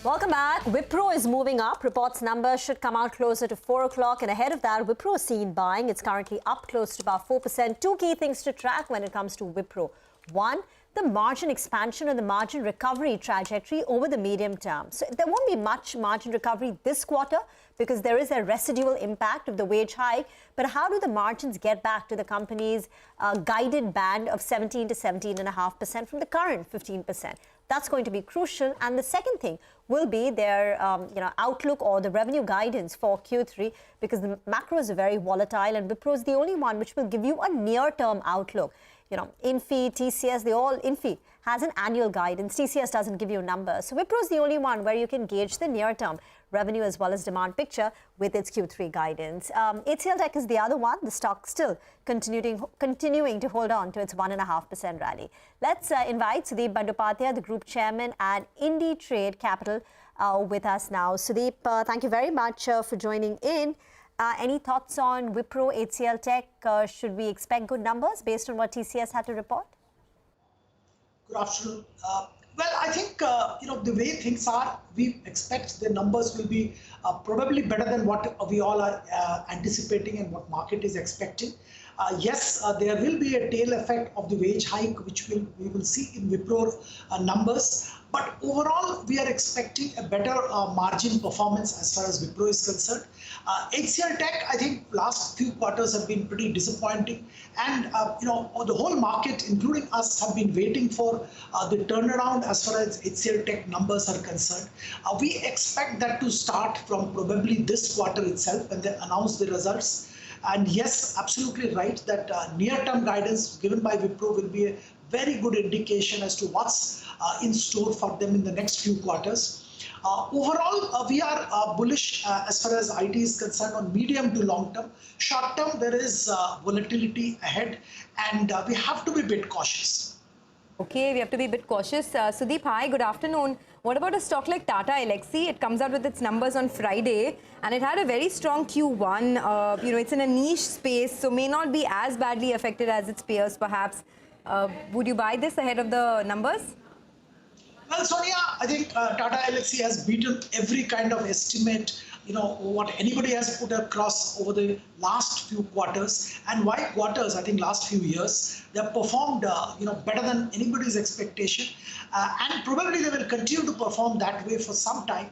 Welcome back. Wipro is moving up. Reports numbers should come out closer to 4 o'clock. And ahead of that, Wipro is seen buying. It's currently up close to about 4%. Two key things to track when it comes to Wipro. One, the margin expansion and the margin recovery trajectory over the medium term. So there won't be much margin recovery this quarter because there is a residual impact of the wage hike. But how do the margins get back to the company's guided band of 17 to 17.5% from the current 15%? That's going to be crucial. And the second thing will be their outlook or the revenue guidance for Q3, because the macros are very volatile and Wipro is the only one which will give you a near-term outlook. Infi, TCS, Infi has an annual guidance. TCS doesn't give you numbers. So Wipro is the only one where you can gauge the near-term revenue as well as demand picture with its Q3 guidance. HCL Tech is the other one. The stock still continuing to hold on to its 1.5% rally. Let's invite Sudip Bandopadhyay, the group chairman at Inditrade Capital, with us now. Sudip, thank you very much for joining in. Any thoughts on Wipro, HCL Tech? Should we expect good numbers based on what TCS had to report? Good afternoon. Well, I think, the way things are, we expect the numbers will be probably better than what we all are anticipating and what market is expecting. Yes, there will be a tail effect of the wage hike, which we will see in Wipro numbers. But overall, we are expecting a better margin performance as far as Wipro is concerned. HCL Tech, I think last few quarters have been pretty disappointing. And, the whole market, including us, have been waiting for the turnaround as far as HCL Tech numbers are concerned. We expect that to start from probably this quarter itself when they announce the results. And yes, absolutely right that near-term guidance given by Wipro will be a very good indication as to what's in store for them in the next few quarters. Overall, we are bullish as far as IT is concerned on medium to long term. Short term, there is volatility ahead, and we have to be a bit cautious. Okay, we have to be a bit cautious. Sudip, hi, good afternoon. What about a stock like Tata Elxsi? It comes out with its numbers on Friday, and it had a very strong Q1. It's in a niche space, so may not be as badly affected as its peers, perhaps. Would you buy this ahead of the numbers? Well, Sonia, I think Tata Elxsi has beaten every kind of estimate, what anybody has put across over the last few quarters. And why quarters? I think last few years, they have performed, better than anybody's expectation. And probably they will continue to perform that way for some time.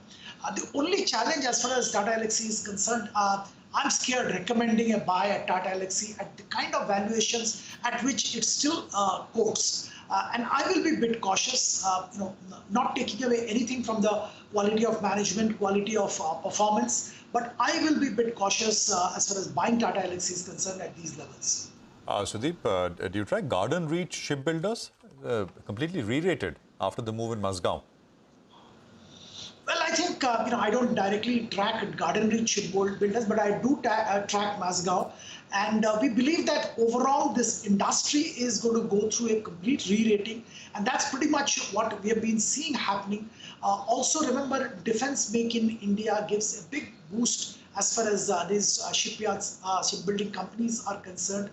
The only challenge as far as Tata Elxsi is concerned, I'm scared recommending a buy at Tata Elxsi at the kind of valuations at which it still quotes. And I will be a bit cautious, not taking away anything from the quality of management, quality of performance, but I will be a bit cautious as far as buying Tata Elxsi is concerned at these levels. Sudip, do you track Garden Reach Shipbuilders? Completely re-rated after the move in Mazgaon. Well, I think, I don't directly track Garden Reach Shipbuilders, but I do track Mazgaon. And we believe that overall this industry is going to go through a complete re-rating. And that's pretty much what we have been seeing happening. Also, remember, Defense Make in India gives a big boost as far as these shipyards, shipbuilding companies are concerned.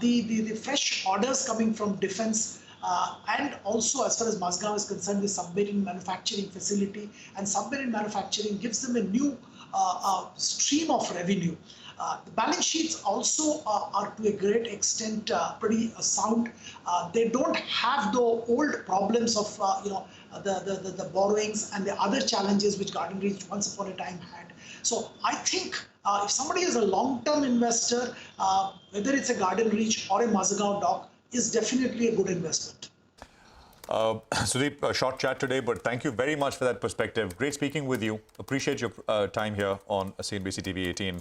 The fresh orders coming from defense and also as far as Mazgaon is concerned, the submarine manufacturing facility, and submarine manufacturing gives them a new stream of revenue. The balance sheets also are to a great extent pretty sound. They don't have the old problems of the borrowings and the other challenges which Garden Reach once upon a time had. So I think if somebody is a long-term investor, whether it's a Garden Reach or a Mazgaon dock, is definitely a good investment. Sudip, a short chat today, but thank you very much for that perspective. Great speaking with you. Appreciate your time here on CNBC-TV18.